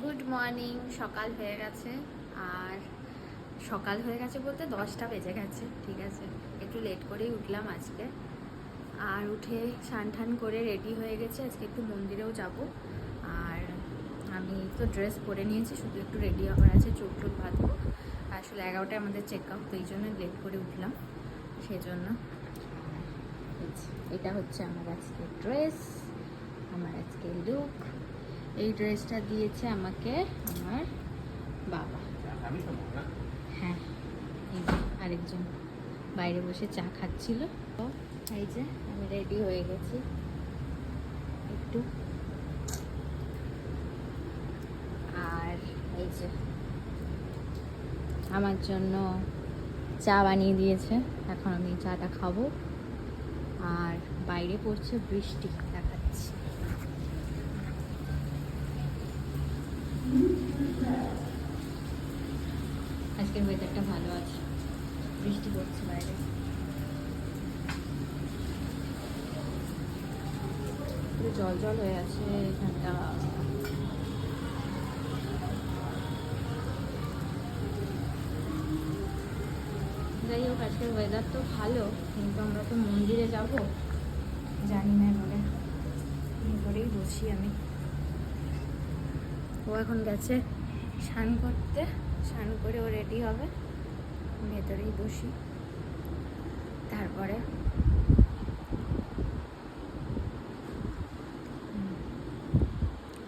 Good morning. সকাল হয়ে গেছে, আর সকাল হয়ে গেছে বলতে 10টা বেজে গেছে। ঠিক আছে, একটু লেট করেই উঠলাম আজকে। আর উঠে স্নান টান করে রেডি হয়ে গেছে, আজকে একটু মন্দিরেও যাব। আর আমি তো ড্রেস পরে নিয়েছি, শুধু একটু রেডি হওয়ার আছে, চোখ টোক বাঁধবো। আসলে 11টায় আমাদের চেক আউট, তো এই জন্য লেট করে উঠলাম, সেজন্য। এটা হচ্ছে আমার আজকে ড্রেস, আমার আজকে লুক। এই ড্রেসটা দিয়েছে আমাকে আমার বাবা। হ্যাঁ, এই যে আরেকজন বাইরে বসে চা খাচ্ছিল। তো এই যে আমি রেডি হয়ে গেছি একটু। আর এই যে আমার জন্য চা বানিয়ে দিয়েছে, এখন আমি চাটা খাবো। আর বাইরে পড়ছে বৃষ্টি, দেখাচ্ছি। আজকের ওয়েদারটা ভালো আছে, বৃষ্টি পড়ছে বাইরে। জল জল হয়ে আছে এখানটা। যাই হোক, আজকের ওয়েদার তো ভালো, কিন্তু আমরা তো মন্দিরে যাব, জানি না এবারে ঘরেই বসি আমি। ও এখন গেছে স্নান করতে, স্নান করে ও রেডি হবে, ভেতরেই বসি। তারপরে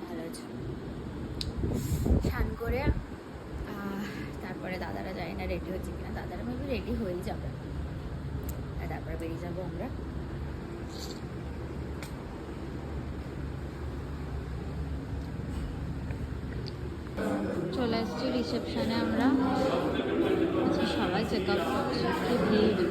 ভালো আছে, স্নান করে তারপরে দাদারা জানি না রেডি হচ্ছে কিনা, দাদারা মেবি রেডি হয়েই যাবে, আর তারপরে বেরিয়ে যাবো আমরা। চলে এসেছি রিসেপশনে আমরা। আজকে সবাই চেক আউট করছে, কি ভিড়।